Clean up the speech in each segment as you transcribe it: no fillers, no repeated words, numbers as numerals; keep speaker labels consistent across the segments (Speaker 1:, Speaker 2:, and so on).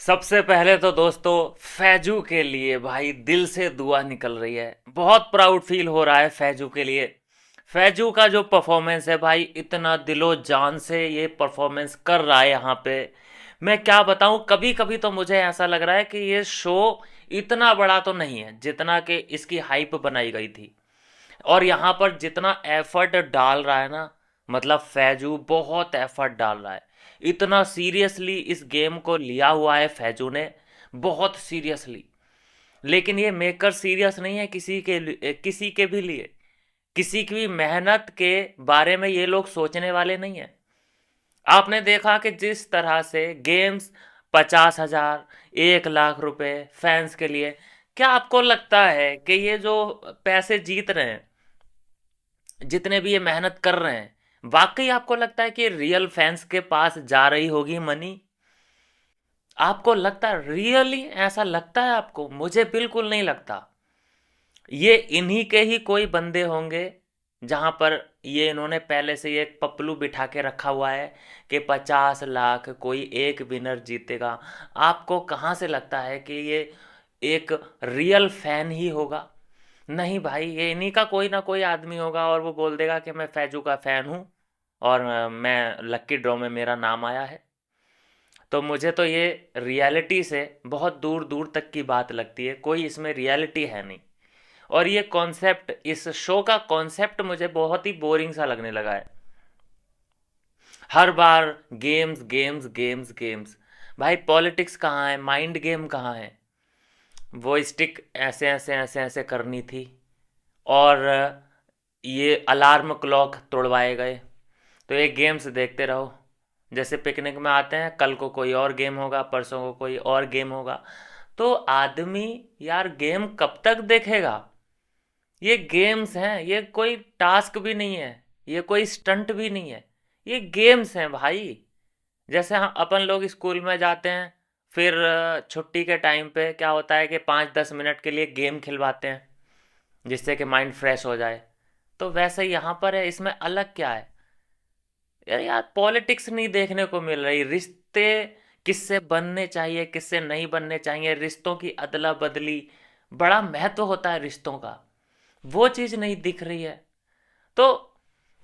Speaker 1: सबसे पहले तो दोस्तों फैजू के लिए भाई दिल से दुआ निकल रही है। बहुत प्राउड फील हो रहा है फैजू के लिए। फैजू का जो परफॉर्मेंस है भाई, इतना दिलो जान से ये परफॉर्मेंस कर रहा है यहाँ पे। मैं क्या बताऊं, कभी कभी तो मुझे ऐसा लग रहा है कि ये शो इतना बड़ा तो नहीं है जितना कि इसकी हाइप बनाई गई थी। और यहाँ पर जितना एफर्ट डाल रहा है ना, मतलब फैजू बहुत एफर्ट डाल रहा है। इतना सीरियसली इस गेम को लिया हुआ है फैजू ने, बहुत सीरियसली। लेकिन ये मेकर सीरियस नहीं है किसी के भी लिए। किसी की भी मेहनत के बारे में ये लोग सोचने वाले नहीं है। आपने देखा कि जिस तरह से गेम्स 50,000, 1 लाख रुपए फैंस के लिए, क्या आपको लगता है कि ये जो पैसे जीत रहे हैं, जितने भी ये मेहनत कर रहे हैं, वाकई आपको लगता है कि रियल फैंस के पास जा रही होगी मनी? आपको लगता है रियली? ऐसा लगता है आपको? मुझे बिल्कुल नहीं लगता। ये इन्हीं के ही कोई बंदे होंगे जहां पर ये इन्होंने पहले से ये एक पपलू बिठा के रखा हुआ है कि 50 लाख कोई एक विनर जीतेगा। आपको कहाँ से लगता है कि ये एक रियल फैन ही होगा? नहीं भाई, ये इन्हीं का कोई ना कोई आदमी होगा और वो बोल देगा कि मैं फैजू का फैन हूँ और मैं लक्की ड्रॉ में मेरा नाम आया है। तो मुझे तो ये रियलिटी से बहुत दूर दूर तक की बात लगती है, कोई इसमें रियलिटी है नहीं। और ये कॉन्सेप्ट, इस शो का कॉन्सेप्ट मुझे बहुत ही बोरिंग सा लगने लगा है। हर बार गेम्स गेम्स गेम्स गेम्स। भाई पॉलिटिक्स कहाँ है? माइंड गेम कहाँ है? वो स्टिक ऐसे ऐसे ऐसे ऐसे करनी थी, और ये अलार्म क्लॉक तोड़वाए गए। तो ये गेम्स देखते रहो। जैसे पिकनिक में आते हैं, कल को कोई और गेम होगा, परसों को कोई और गेम होगा। तो आदमी यार गेम कब तक देखेगा? ये गेम्स हैं, ये कोई टास्क भी नहीं है, ये कोई स्टंट भी नहीं है, ये गेम्स हैं भाई। जैसे हम अपन लोग स्कूल में जाते हैं, फिर छुट्टी के टाइम पे क्या होता है कि 5-10 मिनट के लिए गेम खिलवाते हैं जिससे कि माइंड फ्रेश हो जाए। तो वैसे यहाँ पर है, इसमें अलग क्या है? यार यार पॉलिटिक्स नहीं देखने को मिल रही। रिश्ते किससे बनने चाहिए, किससे नहीं बनने चाहिए, रिश्तों की अदला बदली, बड़ा महत्व होता है रिश्तों का, वो चीज़ नहीं दिख रही है। तो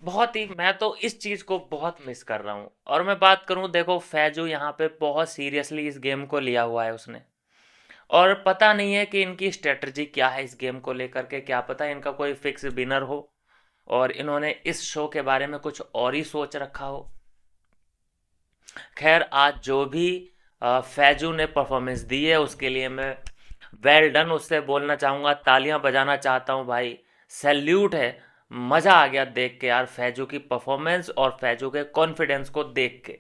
Speaker 1: बहुत ही, मैं तो इस चीज़ को बहुत मिस कर रहा हूँ। और मैं बात करूँ, देखो फैजू यहाँ पे बहुत सीरियसली इस गेम को लिया हुआ है उसने। और पता नहीं है कि इनकी स्ट्रेटजी क्या है इस गेम को लेकर के, क्या पता इनका कोई फिक्स विनर हो और इन्होंने इस शो के बारे में कुछ और ही सोच रखा हो। खैर, आज जो भी फैजू ने परफॉर्मेंस दी है उसके लिए मैं वेल डन उससे बोलना चाहूँगा, तालियां बजाना चाहता हूँ भाई। सैल्यूट है। मज़ा आ गया देख के यार फैजू की परफॉर्मेंस और फैजू के कॉन्फिडेंस को देख के।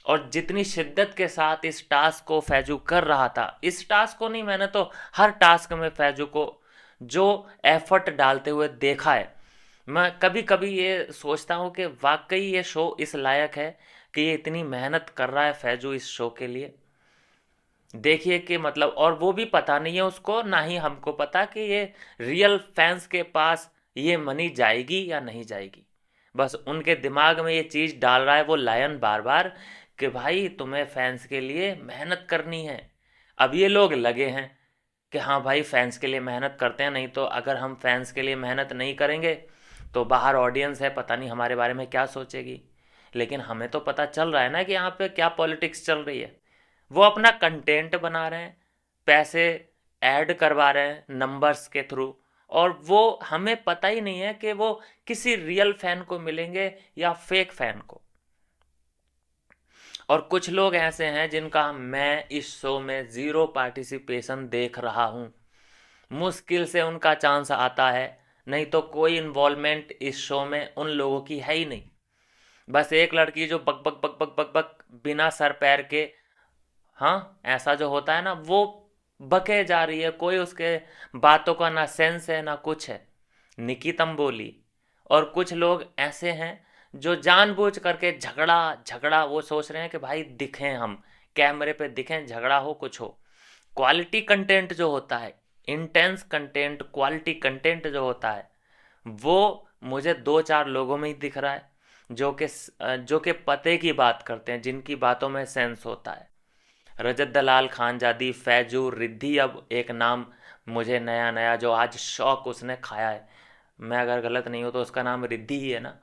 Speaker 1: और जितनी शिद्दत के साथ इस टास्क को फैजू कर रहा था, इस टास्क को नहीं, मैंने तो हर टास्क में फैजू को जो एफर्ट डालते हुए देखा है। मैं कभी कभी ये सोचता हूँ कि वाकई ये शो इस लायक है कि ये इतनी मेहनत कर रहा है फैजू इस शो के लिए। देखिए कि मतलब, और वो भी पता नहीं है उसको, ना ही हमको पता कि ये रियल फैंस के पास ये मनी जाएगी या नहीं जाएगी। बस उनके दिमाग में ये चीज़ डाल रहा है वो लायन बार बार कि भाई तुम्हें फैंस के लिए मेहनत करनी है। अब ये लोग लगे हैं कि हाँ भाई फैंस के लिए मेहनत करते हैं, नहीं तो अगर हम फैंस के लिए मेहनत नहीं करेंगे तो बाहर ऑडियंस है, पता नहीं हमारे बारे में क्या सोचेगी। लेकिन हमें तो पता चल रहा है ना कि यहाँ पे क्या पॉलिटिक्स चल रही है। वो अपना कंटेंट बना रहे हैं, पैसे ऐड करवा रहे हैं नंबर्स के थ्रू, और वो हमें पता ही नहीं है कि वो किसी रियल फैन को मिलेंगे या फेक फैन को। और कुछ लोग ऐसे हैं जिनका मैं इस शो में ज़ीरो पार्टिसिपेशन देख रहा हूँ। मुश्किल से उनका चांस आता है, नहीं तो कोई इन्वॉल्वमेंट इस शो में उन लोगों की है ही नहीं। बस एक लड़की जो बक बक बक बक बक बक बिना सर पैर के, हाँ ऐसा जो होता है ना, वो बके जा रही है। कोई उसके बातों का ना सेंस है ना कुछ है। निकी तंबोली। और कुछ लोग ऐसे हैं जो जानबूझ करके झगड़ा झगड़ा, वो सोच रहे हैं कि भाई दिखें हम, कैमरे पे दिखें, झगड़ा हो कुछ हो। क्वालिटी कंटेंट जो होता है, इंटेंस कंटेंट, क्वालिटी कंटेंट जो होता है, वो मुझे 2-4 लोगों में ही दिख रहा है जो कि पते की बात करते हैं, जिनकी बातों में सेंस होता है। रजत दलाल, खानजादी, फैजू, रिद्धि, अब एक नाम मुझे नया नया जो आज शौक उसने खाया है, मैं अगर गलत नहीं हूँ तो उसका नाम रिद्धि ही है ना।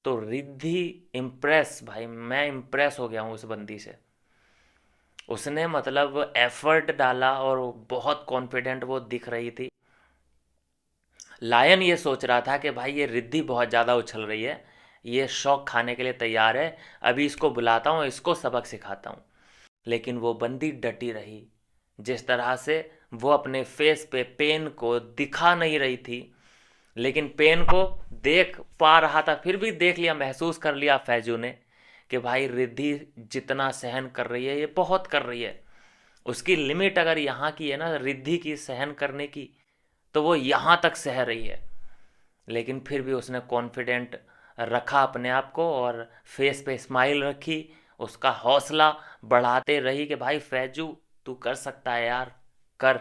Speaker 1: तो रिद्धि इम्प्रेस, भाई मैं इम्प्रेस हो गया हूँ उस बंदी से। उसने मतलब एफर्ट डाला और बहुत कॉन्फिडेंट वो दिख रही थी। लायन ये सोच रहा था कि भाई ये रिद्धि बहुत ज़्यादा उछल रही है, ये शौक खाने के लिए तैयार है, अभी इसको बुलाता हूँ, इसको सबक सिखाता हूँ। लेकिन वो बंदी डटी रही। जिस तरह से वो अपने फेस पे पेन को दिखा नहीं रही थी, लेकिन पेन को देख पा रहा था, फिर भी देख लिया, महसूस कर लिया फैजू ने कि भाई रिद्धि जितना सहन कर रही है ये बहुत कर रही है। उसकी लिमिट अगर यहाँ की है ना रिद्धि की सहन करने की, तो वो यहाँ तक सह रही है। लेकिन फिर भी उसने कॉन्फिडेंट रखा अपने आप को और फेस पे स्माइल रखी, उसका हौसला बढ़ाते रही कि भाई फैजू तू कर सकता है यार, कर।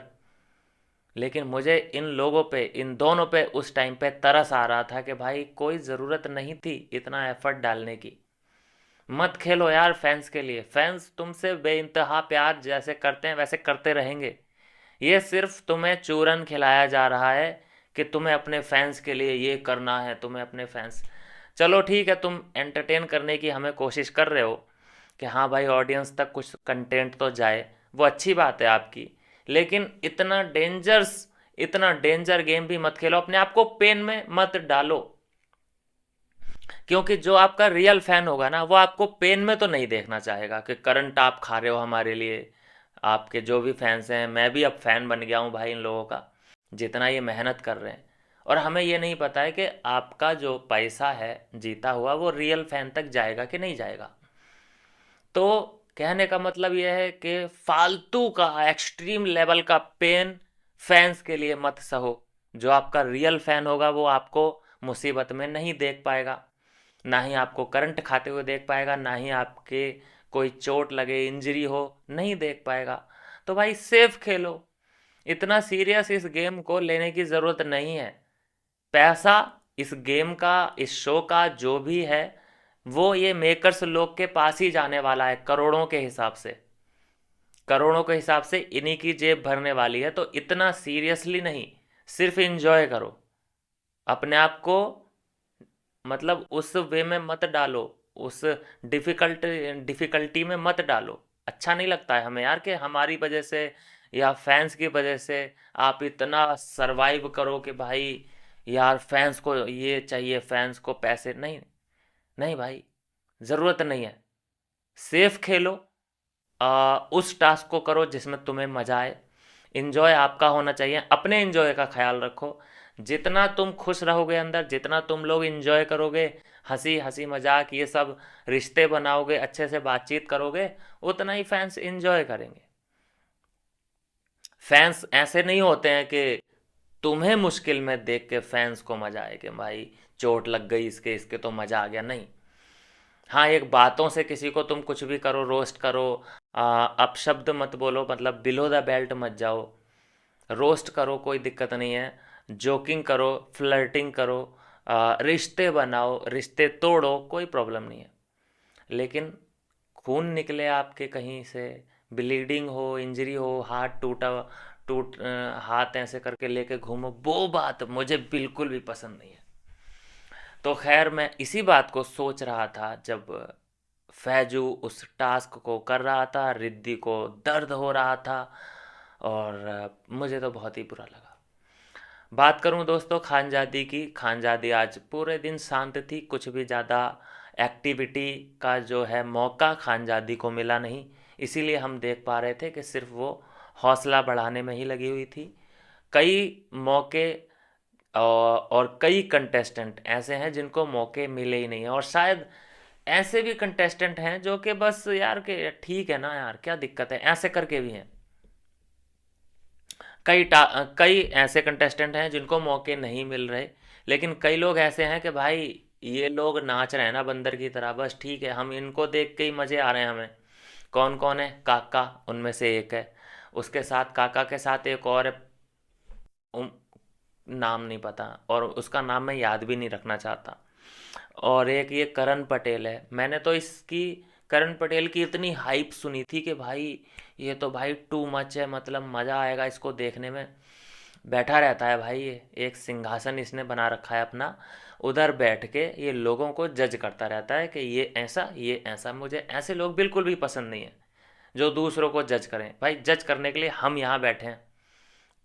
Speaker 1: लेकिन मुझे इन लोगों पे, इन दोनों पे उस टाइम पे तरस आ रहा था कि भाई कोई ज़रूरत नहीं थी इतना एफर्ट डालने की। मत खेलो यार फैंस के लिए, फैंस तुमसे बेइंतहा प्यार जैसे करते हैं वैसे करते रहेंगे। ये सिर्फ तुम्हें चूरन खिलाया जा रहा है कि तुम्हें अपने फैंस के लिए ये करना है, तुम्हें अपने फैंस, चलो ठीक है तुम एंटरटेन करने की हमें कोशिश कर रहे हो कि हाँ भाई ऑडियंस तक कुछ कंटेंट तो जाए, वो अच्छी बात है आपकी। लेकिन इतना डेंजर गेम भी मत खेलो, अपने आप को पेन में मत डालो। क्योंकि जो आपका रियल फैन होगा ना वो आपको पेन में तो नहीं देखना चाहेगा कि करंट आप खा रहे हो हमारे लिए। आपके जो भी फैंस हैं, मैं भी अब फैन बन गया हूँ भाई इन लोगों का, जितना ये मेहनत कर रहे हैं। और हमें ये नहीं पता है कि आपका जो पैसा है जीता हुआ वो रियल फैन तक जाएगा कि नहीं जाएगा। तो कहने का मतलब यह है कि फालतू का एक्सट्रीम लेवल का पेन फैंस के लिए मत सहो। जो आपका रियल फैन होगा वो आपको मुसीबत में नहीं देख पाएगा, ना ही आपको करंट खाते हुए देख पाएगा, ना ही आपके कोई चोट लगे, इंजरी हो, नहीं देख पाएगा। तो भाई सेफ खेलो, इतना सीरियस इस गेम को लेने की ज़रूरत नहीं है। पैसा इस गेम का, इस शो का जो भी है, वो ये मेकर्स लोग के पास ही जाने वाला है, करोड़ों के हिसाब से। करोड़ों के हिसाब से इन्हीं की जेब भरने वाली है, तो इतना सीरियसली नहीं, सिर्फ इंजॉय करो अपने आप को। मतलब उस वे में मत डालो, उस डिफ़िकल्टी में मत डालो। अच्छा नहीं लगता है हमें यार कि हमारी वजह से या फैंस की वजह से आप इतना सरवाइव करो कि भाई यार फैंस को ये चाहिए, फैंस को पैसे नहीं। नहीं भाई, ज़रूरत नहीं है। सेफ खेलो, उस टास्क को करो जिसमें तुम्हें मज़ा आए। इंजॉय आपका होना चाहिए, अपने इंजॉय का ख्याल रखो। जितना तुम खुश रहोगे अंदर, जितना तुम लोग इंजॉय करोगे, हंसी हंसी मजाक ये सब रिश्ते बनाओगे, अच्छे से बातचीत करोगे, उतना ही फैंस इंजॉय करेंगे। फैंस ऐसे नहीं होते हैं कि तुम्हें मुश्किल में देख के फैंस को मजा आए कि भाई चोट लग गई इसके, इसके तो मजा आ गया, नहीं। हाँ, एक बातों से किसी को तुम कुछ भी करो, रोस्ट करो, अपशब्द मत बोलो, मतलब बिलो द बेल्ट मत जाओ, रोस्ट करो, कोई दिक्कत नहीं है। जोकिंग करो, फ्लर्टिंग करो, रिश्ते बनाओ, रिश्ते तोड़ो, कोई प्रॉब्लम नहीं है। लेकिन खून निकले आपके कहीं से, ब्लीडिंग हो, इंजरी हो, हाथ टूटा, हाथ ऐसे करके लेके घूमो, वो बात मुझे बिल्कुल भी पसंद नहीं है। तो खैर मैं इसी बात को सोच रहा था जब फैजू उस टास्क को कर रहा था, रिद्धि को दर्द हो रहा था, और मुझे तो बहुत ही बुरा लगा। बात करूं दोस्तों खानजादी की, खानजादी आज पूरे दिन शांत थी, कुछ भी ज़्यादा एक्टिविटी का जो है मौका खानजादी को मिला नहीं। इसीलिए हम देख पा रहे थे कि सिर्फ वो हौसला बढ़ाने में ही लगी हुई थी। कई मौके और कई कंटेस्टेंट ऐसे हैं जिनको मौके मिले ही नहीं हैं, और शायद ऐसे भी कंटेस्टेंट हैं जो कि बस यार के ठीक है ना यार, क्या दिक्कत है, ऐसे करके भी हैं। कई ऐसे कंटेस्टेंट हैं जिनको मौके नहीं मिल रहे, लेकिन कई लोग ऐसे हैं कि भाई ये लोग नाच रहे हैं ना बंदर की तरह, बस ठीक है, हम इनको देख के ही मज़े आ रहे हैं हमें। कौन कौन है? काका उनमें से एक है, उसके साथ काका के साथ एक और है, उम, नाम नहीं पता, और उसका नाम मैं याद भी नहीं रखना चाहता। और एक ये करण पटेल है, मैंने तो इसकी करण पटेल की इतनी हाइप सुनी थी कि भाई ये तो भाई टू मच है, मतलब मज़ा आएगा इसको देखने में। बैठा रहता है भाई, ये एक सिंहासन इसने बना रखा है अपना, उधर बैठ के ये लोगों को जज करता रहता है कि ये ऐसा। मुझे ऐसे लोग बिल्कुल भी पसंद नहीं है जो दूसरों को जज करें। भाई जज करने के लिए हम यहाँ बैठे हैं।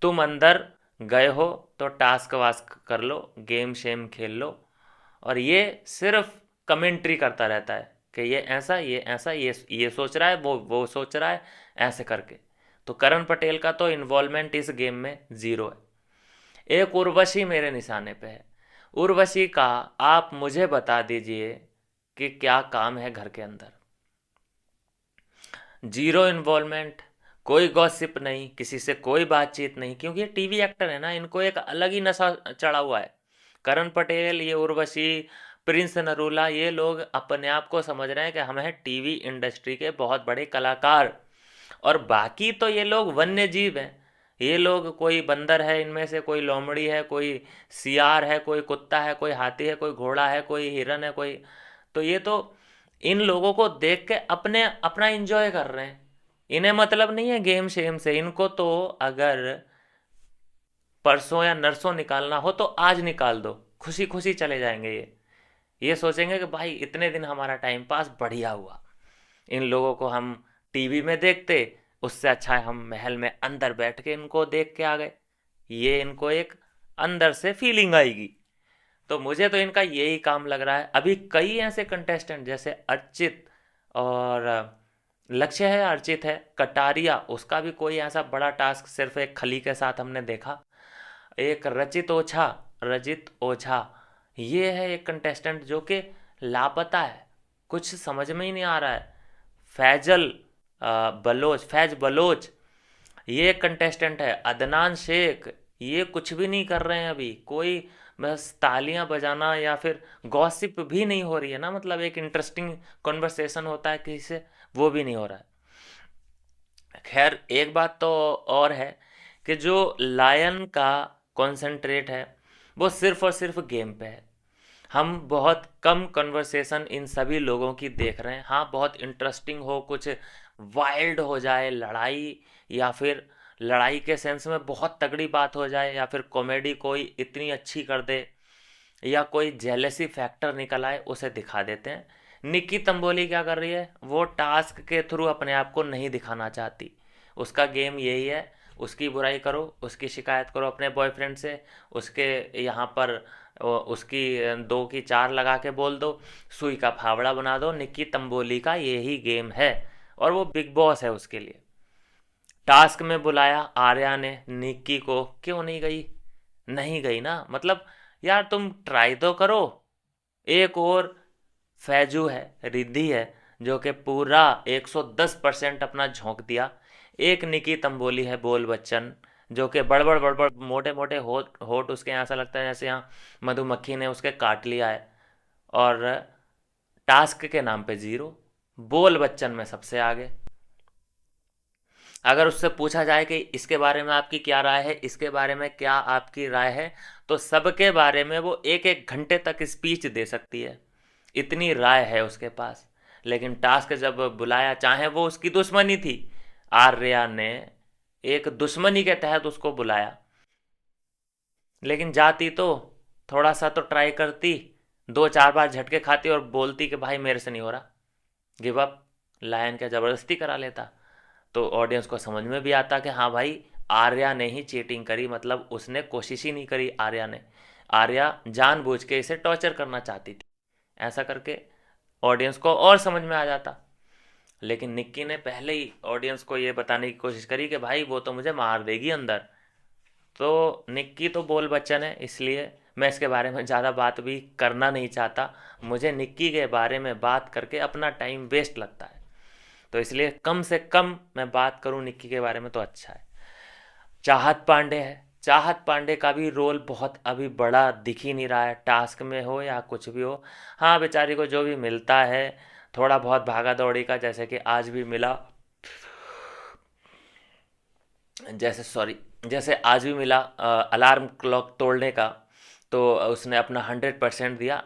Speaker 1: तुम अंदर गए हो तो टास्क वास्क कर लो, गेम शेम खेल लो, और ये सिर्फ कमेंट्री करता रहता है कि ये सोच रहा है, वो सोच रहा है, ऐसे करके। तो करण पटेल का तो इन्वॉल्वमेंट इस गेम में ज़ीरो है। एक उर्वशी मेरे निशाने पे है। उर्वशी का आप मुझे बता दीजिए कि क्या काम है घर के अंदर। जीरो इन्वॉल्वमेंट, कोई गॉसिप नहीं, किसी से कोई बातचीत नहीं, क्योंकि ये टीवी एक्टर है ना, इनको एक अलग ही नशा चढ़ा हुआ है। करण पटेल, ये उर्वशी, प्रिंस नरूला, ये लोग अपने आप को समझ रहे हैं कि हम हैं टीवी इंडस्ट्री के बहुत बड़े कलाकार, और बाकी तो ये लोग वन्य जीव हैं। ये लोग, कोई बंदर है इनमें से, कोई लोमड़ी है, कोई सियार है, कोई कुत्ता है, कोई हाथी है, कोई घोड़ा है, कोई हिरन है, कोई, तो ये तो इन लोगों को देख के अपने अपना एंजॉय कर रहे हैं। इन्हें मतलब नहीं है गेम शेम से। इनको तो अगर परसों या नरसों निकालना हो तो आज निकाल दो, खुशी खुशी चले जाएंगे। ये सोचेंगे कि भाई इतने दिन हमारा टाइम पास बढ़िया हुआ, इन लोगों को हम टीवी में देखते, उससे अच्छा है हम महल में अंदर बैठ के इनको देख के आ गए। ये इनको एक अंदर से फीलिंग आएगी। तो मुझे तो इनका यही काम लग रहा है। अभी कई ऐसे कंटेस्टेंट जैसे अर्चित और लक्ष्य है, अर्चित है, कटारिया, उसका भी कोई ऐसा बड़ा टास्क सिर्फ एक खली के साथ हमने देखा। एक रजित ओझा, ये है एक कंटेस्टेंट जो कि लापता है, कुछ समझ में ही नहीं आ रहा है। फैजल फैज बलोच, ये एक कंटेस्टेंट है। अदनान शेख, ये कुछ भी नहीं कर रहे हैं अभी, कोई बस तालियां बजाना या फिर गॉसिप भी नहीं हो रही है ना, मतलब एक इंटरेस्टिंग कॉन्वर्सेशन होता है किसी से, वो भी नहीं हो रहा है। खैर एक बात तो और है कि जो लायन का कंसंट्रेट है वो सिर्फ और सिर्फ गेम पे है। हम बहुत कम कन्वर्सेशन इन सभी लोगों की देख रहे हैं। हाँ, बहुत इंटरेस्टिंग हो, कुछ वाइल्ड हो जाए लड़ाई, या फिर लड़ाई के सेंस में बहुत तगड़ी बात हो जाए, या फिर कॉमेडी कोई इतनी अच्छी कर दे, या कोई जेलेसी फैक्टर निकल आए, उसे दिखा देते हैं। निक्की तंबोली क्या कर रही है, वो टास्क के थ्रू अपने आप को नहीं दिखाना चाहती। उसका गेम यही है, उसकी बुराई करो, उसकी शिकायत करो अपने बॉयफ्रेंड से, उसके यहाँ पर उसकी दो की चार लगा के बोल दो, सुई का फावड़ा बना दो। निक्की तंबोली का यही गेम है, और वो बिग बॉस है उसके लिए। टास्क में बुलाया आर्या ने निक्की को, क्यों नहीं गई? नहीं गई ना, मतलब यार तुम ट्राई तो करो। एक और फैजू है, रिद्धि है, जो कि पूरा 110% अपना झोंक दिया। एक निकी तंबोली है, बोल बच्चन, जो कि बड़बड़ बड़बड़, मोटे मोटे होठ होठ उसके, ऐसा लगता है जैसे यहाँ मधुमक्खी ने उसके काट लिया है। और टास्क के नाम पे जीरो। बोल बच्चन में सबसे आगे। अगर उससे पूछा जाए कि इसके बारे में आपकी क्या राय है, इसके बारे में क्या आपकी राय है, तो सबके बारे में वो एक एक घंटे तक स्पीच दे सकती है, इतनी राय है उसके पास। लेकिन टास्क जब बुलाया, चाहे वो उसकी दुश्मनी थी, आर्या ने एक दुश्मनी के तहत उसको बुलाया, लेकिन जाती तो थोड़ा सा तो ट्राई करती, दो चार बार झटके खाती और बोलती कि भाई मेरे से नहीं हो रहा, गिव अप। लायन क्या ज़बरदस्ती करा लेता, तो ऑडियंस को समझ में भी आता कि हाँ भाई आर्या ने ही चीटिंग करी, मतलब उसने कोशिश ही नहीं करी आर्या ने, आर्या जानबूझ के इसे टॉर्चर करना चाहती थी। ऐसा करके ऑडियंस को और समझ में आ जाता। लेकिन निक्की ने पहले ही ऑडियंस को ये बताने की कोशिश करी कि भाई वो तो मुझे मार देगी अंदर। तो निक्की तो बोल बच्चन है, इसलिए मैं इसके बारे में ज़्यादा बात भी करना नहीं चाहता। मुझे निक्की के बारे में बात करके अपना टाइम वेस्ट लगता है, तो इसलिए कम से कम मैं बात करूं निक्की के बारे में तो अच्छा है। चाहत पांडे है, चाहत पांडे का भी रोल बहुत अभी बड़ा दिख ही नहीं रहा है, टास्क में हो या कुछ भी हो। हाँ, बेचारी को जो भी मिलता है, थोड़ा बहुत भागा दौड़ी का, जैसे कि आज भी मिला, जैसे आज भी मिला अलार्म क्लॉक तोड़ने का, तो उसने अपना 100% दिया।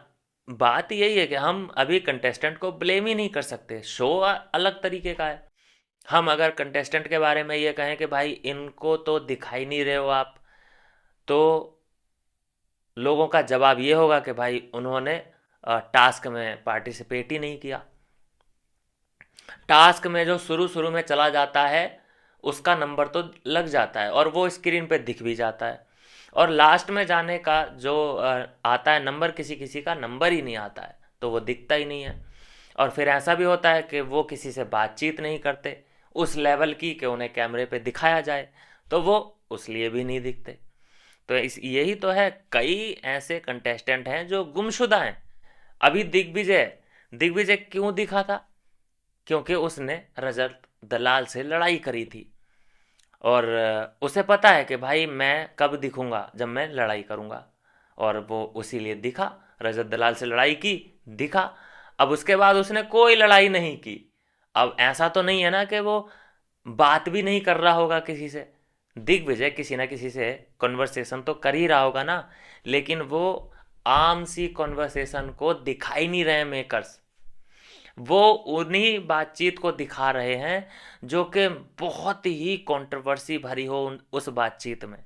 Speaker 1: बात यही है कि हम अभी कंटेस्टेंट को ब्लेम ही नहीं कर सकते, शो अलग तरीके का है। हम अगर कंटेस्टेंट के बारे में ये कहें कि भाई इनको तो दिखाई नहीं रहे हो आप, तो लोगों का जवाब ये होगा कि भाई उन्होंने टास्क में पार्टिसिपेट ही नहीं किया। टास्क में जो शुरू शुरू में चला जाता है उसका नंबर तो लग जाता है और वो स्क्रीन पे दिख भी जाता है, और लास्ट में जाने का जो आता है नंबर, किसी किसी का नंबर ही नहीं आता है तो वो दिखता ही नहीं है। और फिर ऐसा भी होता है कि वो किसी से बातचीत नहीं करते उस लेवल की कि उन्हें कैमरे पे दिखाया जाए, तो वो उस लिए भी नहीं दिखते। तो इस यही तो है, कई ऐसे कंटेस्टेंट हैं जो गुमशुदा हैं। अभी दिग्विजय, दिग्विजय क्यों दिखा था? क्योंकि उसने रजत दलाल से लड़ाई करी थी, और उसे पता है कि भाई मैं कब दिखूंगा, जब मैं लड़ाई करूंगा, और वो उसी लिए दिखा, रजत दलाल से लड़ाई की, दिखा। अब उसके बाद उसने कोई लड़ाई नहीं की। अब ऐसा तो नहीं है ना कि वो बात भी नहीं कर रहा होगा किसी से, दिग्विजय किसी ना किसी से कन्वर्सेशन तो कर ही रहा होगा ना, लेकिन वो आम सी कन्वर्सेशन को दिखाई नहीं रहे मेकर्स, वो उन्हीं बातचीत को दिखा रहे हैं जो कि बहुत ही कंट्रोवर्सी भरी हो उस बातचीत में।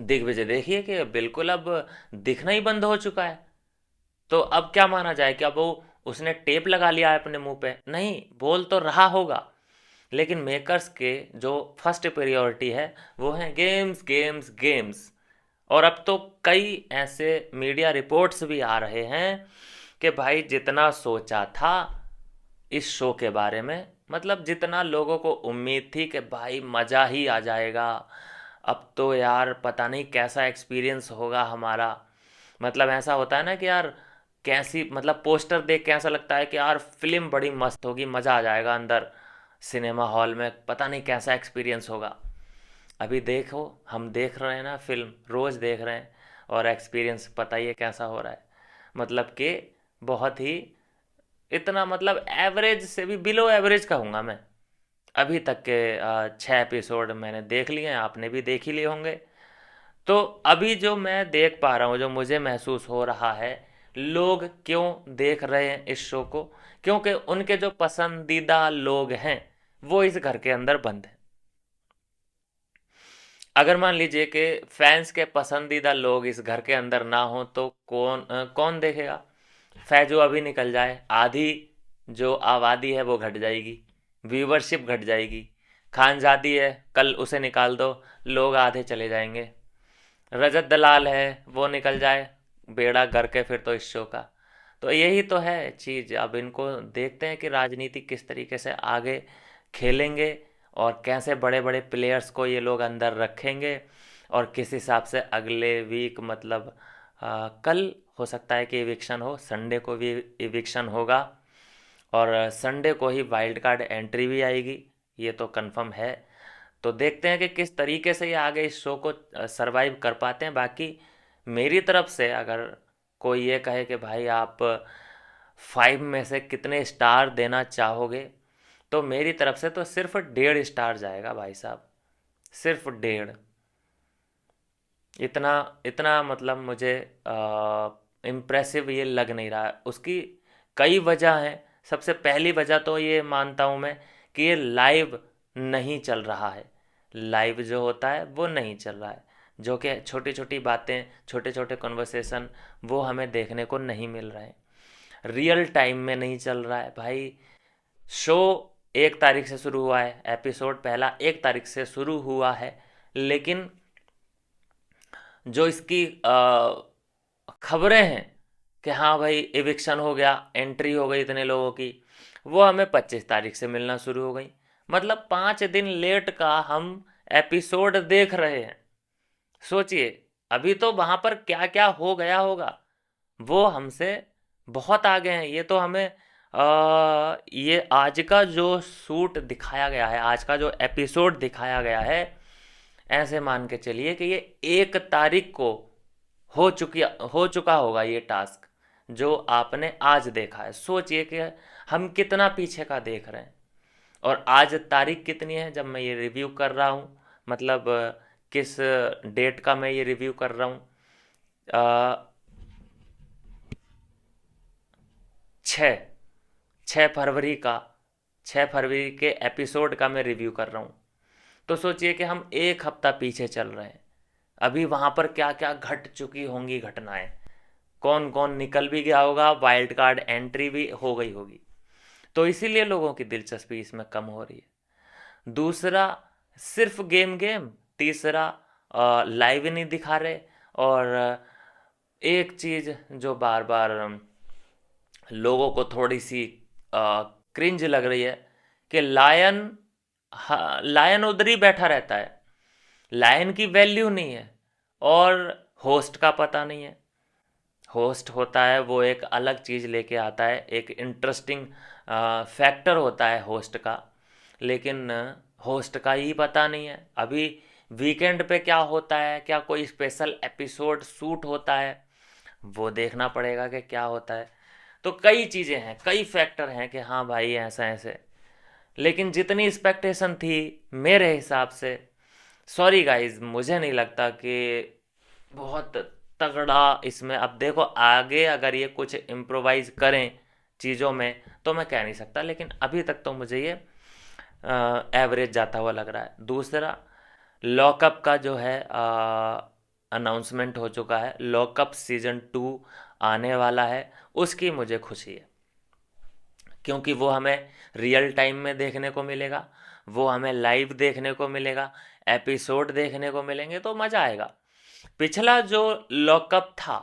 Speaker 1: दिग्विजय देखिए कि बिल्कुल अब दिखना ही बंद हो चुका है। तो अब क्या माना जाए, क्या वो उसने टेप लगा लिया है अपने मुंह पे? नहीं, बोल तो रहा होगा, लेकिन मेकर्स के जो फर्स्ट प्रायोरिटी है वो है गेम्स गेम्स गेम्स। और अब तो कई ऐसे मीडिया रिपोर्ट्स भी आ रहे हैं कि भाई जितना सोचा था इस शो के बारे में, मतलब जितना लोगों को उम्मीद थी कि भाई मज़ा ही आ जाएगा, अब तो यार पता नहीं कैसा एक्सपीरियंस होगा हमारा। मतलब ऐसा होता है ना कि यार कैसी, मतलब पोस्टर देख के ऐसा लगता है कि यार फिल्म बड़ी मस्त होगी, मज़ा आ जाएगा अंदर सिनेमा हॉल में, पता नहीं कैसा एक्सपीरियंस होगा। अभी देखो, हम देख रहे हैं ना फिल्म, रोज़ देख रहे हैं, और एक्सपीरियंस पता ही है कैसा हो रहा है। मतलब कि बहुत ही, इतना मतलब एवरेज से भी बिलो एवरेज कहूँगा मैं। अभी तक के 6 एपिसोड मैंने देख लिए हैं, आपने भी देख ही लिए होंगे। तो अभी जो मैं देख पा रहा हूँ, जो मुझे महसूस हो रहा है, लोग क्यों देख रहे हैं इस शो को, क्योंकि उनके जो पसंदीदा लोग हैं वो इस घर के अंदर बंद हैं। अगर मान लीजिए कि फैंस के पसंदीदा लोग इस घर के अंदर ना हो तो कौन देखेगा? फैजो अभी निकल जाए, आधी जो आबादी है वो घट जाएगी, व्यूवरशिप घट जाएगी। खानजादी है, कल उसे निकाल दो, लोग आधे चले जाएंगे। रजत दलाल है, वो निकल जाए, बेड़ा गर्क है फिर तो इस शो का। तो यही तो है चीज़। अब इनको देखते हैं कि राजनीति किस तरीके से आगे खेलेंगे, और कैसे बड़े बड़े प्लेयर्स को ये लोग अंदर रखेंगे, और किस हिसाब से अगले वीक, मतलब कल हो सकता है कि इविक्शन हो, संडे को भी इविक्शन होगा, और संडे को ही वाइल्ड कार्ड एंट्री भी आएगी, ये तो कंफर्म है। तो देखते हैं कि किस तरीके से ये आगे इस शो को सरवाइव कर पाते हैं। बाकी मेरी तरफ से अगर कोई ये कहे कि भाई आप 5 में से कितने स्टार देना चाहोगे, तो मेरी तरफ से तो सिर्फ 1.5 स्टार जाएगा भाई साहब, सिर्फ 1.5। इतना इतना मतलब मुझे इम्प्रेसिव ये लग नहीं रहा है। उसकी कई वजह हैं। सबसे पहली वजह तो ये मानता हूँ मैं कि ये लाइव नहीं चल रहा है, लाइव जो होता है वो नहीं चल रहा है, जो कि छोटी छोटी बातें, छोटे छोटे कन्वर्सेशन वो हमें देखने को नहीं मिल रहे हैं, रियल टाइम में नहीं चल रहा है भाई। शो 1 तारीख से शुरू हुआ है, एपिसोड पहला 1 तारीख से शुरू हुआ है, लेकिन जो इसकी खबरें हैं कि हाँ भाई एविक्शन हो गया, एंट्री हो गई इतने लोगों की, वो हमें 25 तारीख से मिलना शुरू हो गई। मतलब 5 दिन लेट का हम एपिसोड देख रहे हैं। सोचिए, अभी तो वहां पर क्या क्या हो गया होगा, वो हमसे बहुत आगे हैं। ये तो हमें ये आज का जो शूट दिखाया गया है, आज का जो एपिसोड दिखाया गया है, ऐसे मान के चलिए कि ये 1 तारीख को हो चुकी हो चुका होगा ये टास्क जो आपने आज देखा है। सोचिए कि हम कितना पीछे का देख रहे हैं। और आज तारीख कितनी है जब मैं ये रिव्यू कर रहा हूँ, मतलब किस डेट का मैं ये रिव्यू कर रहा हूँ? छः 6 फरवरी का, 6 फरवरी के एपिसोड का मैं रिव्यू कर रहा हूँ। तो सोचिए कि हम एक हफ्ता पीछे चल रहे हैं। अभी वहाँ पर क्या क्या घट चुकी होंगी घटनाएं, कौन कौन निकल भी गया होगा, वाइल्ड कार्ड एंट्री भी हो गई होगी। तो इसीलिए लोगों की दिलचस्पी इसमें कम हो रही है। दूसरा, सिर्फ गेम गेम। तीसरा, लाइव नहीं दिखा रहे। और एक चीज़ जो बार बार लोगों को थोड़ी सी क्रिंज लग रही है कि लायन, हाँ, लायन उधर ही बैठा रहता है, लायन की वैल्यू नहीं है और होस्ट का पता नहीं है। होस्ट होता है वो एक अलग चीज़ लेके आता है, एक इंटरेस्टिंग फैक्टर होता है होस्ट का, लेकिन होस्ट का ही पता नहीं है। अभी वीकेंड पे क्या होता है, क्या कोई स्पेशल एपिसोड शूट होता है, वो देखना पड़ेगा कि क्या होता है। तो कई चीज़ें हैं, कई फैक्टर हैं कि हाँ भाई ऐसा ऐसे, लेकिन जितनी एक्सपेक्टेशन थी मेरे हिसाब से, सॉरी गाइज, मुझे नहीं लगता कि बहुत तगड़ा इसमें। अब देखो आगे अगर ये कुछ इम्प्रोवाइज करें चीज़ों में तो मैं कह नहीं सकता, लेकिन अभी तक तो मुझे ये एवरेज जाता हुआ लग रहा है। दूसरा, लॉकअप का जो है अनाउंसमेंट हो चुका है, लॉकअप सीज़न 2 आने वाला है, उसकी मुझे खुशी है, क्योंकि वो हमें रियल टाइम में देखने को मिलेगा, वो हमें लाइव देखने को मिलेगा, एपिसोड देखने को मिलेंगे, तो मज़ा आएगा। पिछला जो लॉकअप था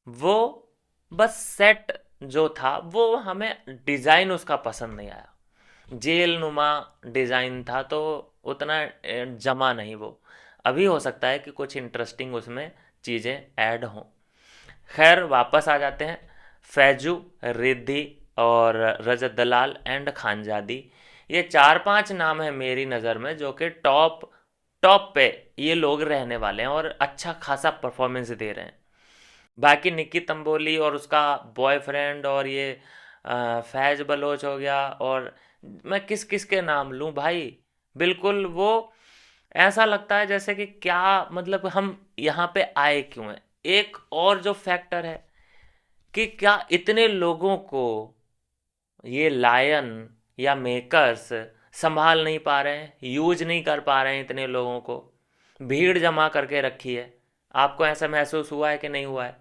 Speaker 1: वो बस सेट जो था, वो हमें डिज़ाइन उसका पसंद नहीं आया। जेल नुमा डिज़ाइन था तो उतना जमा नहीं वो। अभी हो सकता है कि कुछ इंटरेस्टिंग उसमें चीज़ें ऐड हों। खैर वापस आ जाते हैं। फैजू, रिद्धि और रजत दलाल एंड खानजादी, ये 4-5 नाम है मेरी नज़र में जो कि टॉप टॉप पे ये लोग रहने वाले हैं और अच्छा खासा परफॉर्मेंस दे रहे हैं। बाकी निक्की तंबोली और उसका बॉयफ्रेंड और ये फैज बलोच हो गया, और मैं किस किस के नाम लूँ भाई, बिल्कुल वो ऐसा लगता है जैसे कि क्या मतलब हम यहाँ पे आए क्यों हैं। एक और जो फैक्टर है कि क्या इतने लोगों को ये लायन या मेकर्स संभाल नहीं पा रहे हैं, यूज नहीं कर पा रहे हैं, इतने लोगों को भीड़ जमा करके रखी है। आपको ऐसा महसूस हुआ है कि नहीं हुआ है?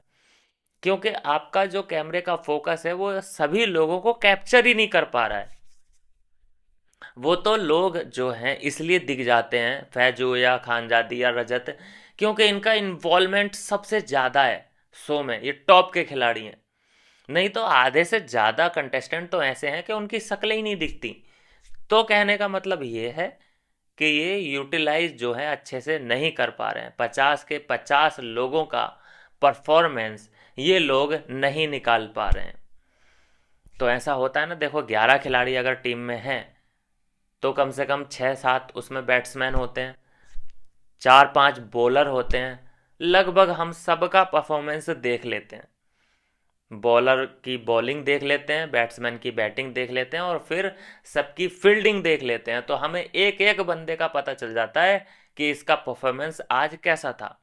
Speaker 1: क्योंकि आपका जो कैमरे का फोकस है वो सभी लोगों को कैप्चर ही नहीं कर पा रहा है। वो तो लोग जो हैं इसलिए दिख जाते हैं, फैजू या खानजादी या रजत, क्योंकि इनका इन्वॉल्वमेंट सबसे ज़्यादा है शो में, ये टॉप के खिलाड़ी हैं। नहीं तो आधे से ज़्यादा कंटेस्टेंट तो ऐसे हैं कि उनकी शक्लें ही नहीं दिखती। तो कहने का मतलब ये है कि ये यूटिलाइज जो है अच्छे से नहीं कर पा रहे हैं। 50 के 50 लोगों का परफॉर्मेंस ये लोग नहीं निकाल पा रहे हैं। तो ऐसा होता है ना, देखो 11 खिलाड़ी अगर टीम में हैं तो कम से कम 6-7 उसमें बैट्समैन होते हैं, 4-5 बॉलर होते हैं। लगभग हम सबका परफॉर्मेंस देख लेते हैं, बॉलर की बॉलिंग देख लेते हैं, बैट्समैन की बैटिंग देख लेते हैं और फिर सबकी फील्डिंग देख लेते हैं। तो हमें एक एक बंदे का पता चल जाता है कि इसका परफॉर्मेंस आज कैसा था।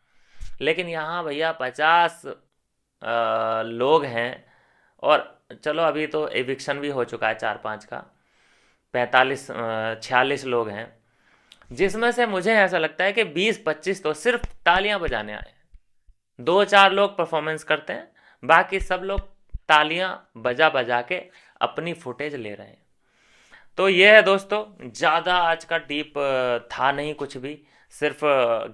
Speaker 1: लेकिन यहाँ भैया 50 लोग हैं, और चलो अभी तो एविक्शन भी हो चुका है 4-5 का, 46 लोग हैं, जिसमें से मुझे ऐसा लगता है कि 20-25 तो सिर्फ तालियां बजाने आए हैं। 2-4 लोग परफॉर्मेंस करते हैं, बाकी सब लोग तालियां बजा बजा के अपनी फुटेज ले रहे हैं। तो ये है दोस्तों, ज़्यादा आज का डीप था नहीं कुछ भी, सिर्फ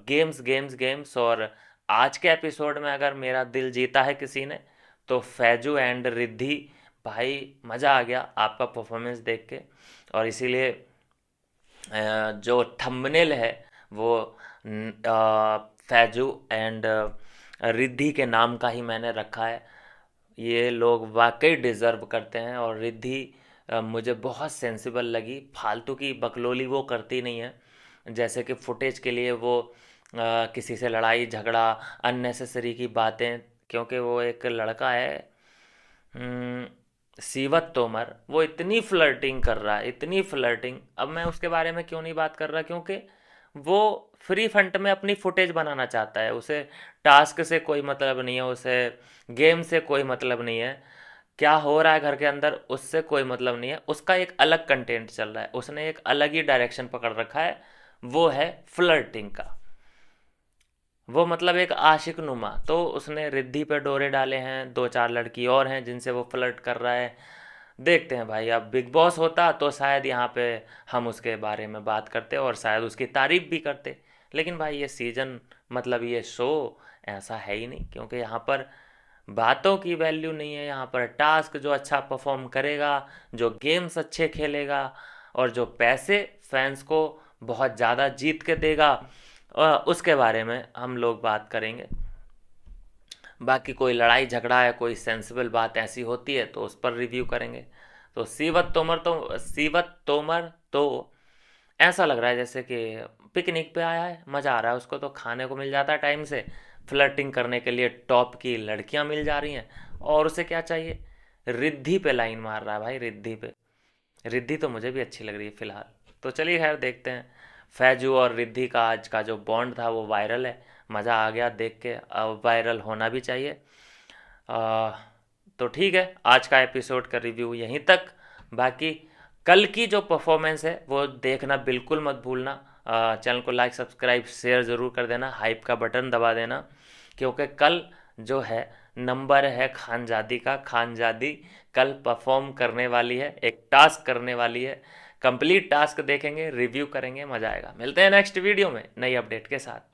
Speaker 1: गेम्स गेम्स गेम्स। और आज के एपिसोड में अगर मेरा दिल जीता है किसी ने तो फैजू एंड रिद्धि, भाई मज़ा आ गया आपका परफॉर्मेंस देख के। और इसीलिए जो थंबनेल है वो फैजू एंड रिद्धि के नाम का ही मैंने रखा है। ये लोग वाकई डिज़र्व करते हैं। और रिद्धि मुझे बहुत सेंसिबल लगी, फालतू की बकलोली वो करती नहीं है, जैसे कि फुटेज के लिए वो किसी से लड़ाई झगड़ा, अननेसेसरी की बातें। क्योंकि वो एक लड़का है, हम्म, सीवत तोमर, वो इतनी फ्लर्टिंग कर रहा है, इतनी फ्लर्टिंग। अब मैं उसके बारे में क्यों नहीं बात कर रहा, क्योंकि वो फ्री फंट में अपनी फुटेज बनाना चाहता है, उसे टास्क से कोई मतलब नहीं है, उसे गेम से कोई मतलब नहीं है। क्या हो रहा है घर के अंदर उससे कोई मतलब नहीं है, उसका एक अलग कंटेंट चल रहा है, उसने एक अलग ही डायरेक्शन पकड़ रखा है, वो है फ्लर्टिंग का। वो मतलब एक आशिक नुमा, तो उसने रिद्धि पे डोरे डाले हैं, दो चार लड़की और हैं जिनसे वो फ्लर्ट कर रहा है। देखते हैं भाई, अब बिग बॉस होता तो शायद यहाँ पे हम उसके बारे में बात करते और शायद उसकी तारीफ भी करते। लेकिन भाई ये सीजन, मतलब ये शो ऐसा है ही नहीं, क्योंकि यहाँ पर बातों की वैल्यू नहीं है। यहाँ पर टास्क जो अच्छा परफॉर्म करेगा, जो गेम्स अच्छे खेलेगा और जो पैसे फैंस को बहुत ज़्यादा जीत के देगा, उसके बारे में हम लोग बात करेंगे। बाकी कोई लड़ाई झगड़ा है, कोई सेंसिबल बात ऐसी होती है तो उस पर रिव्यू करेंगे। तो सीवत तोमर तो ऐसा लग रहा है जैसे कि पिकनिक पे आया है, मज़ा आ रहा है उसको, तो खाने को मिल जाता है टाइम से, फ्लर्टिंग करने के लिए टॉप की लड़कियां मिल जा रही हैं, और उसे क्या चाहिए, रिद्धि पे लाइन मार रहा है भाई, रिद्धि पे। रिद्धि तो मुझे भी अच्छी लग रही है फिलहाल। तो चलिए खैर देखते हैं। फैजू और रिद्धि का आज का जो बॉन्ड था वो वायरल है, मज़ा आ गया देख के, अब वायरल होना भी चाहिए। आ, तो ठीक है, आज का एपिसोड का रिव्यू यहीं तक। बाकी कल की जो परफॉर्मेंस है वो देखना बिल्कुल मत भूलना। चैनल को लाइक सब्सक्राइब शेयर ज़रूर कर देना, हाइप का बटन दबा देना, क्योंकि कल जो है नंबर है खानजादी का। खानजादी कल परफॉर्म करने वाली है, एक टास्क करने वाली है, कंप्लीट टास्क देखेंगे, रिव्यू करेंगे, मज़ा आएगा। मिलते हैं नेक्स्ट वीडियो में नई अपडेट के साथ।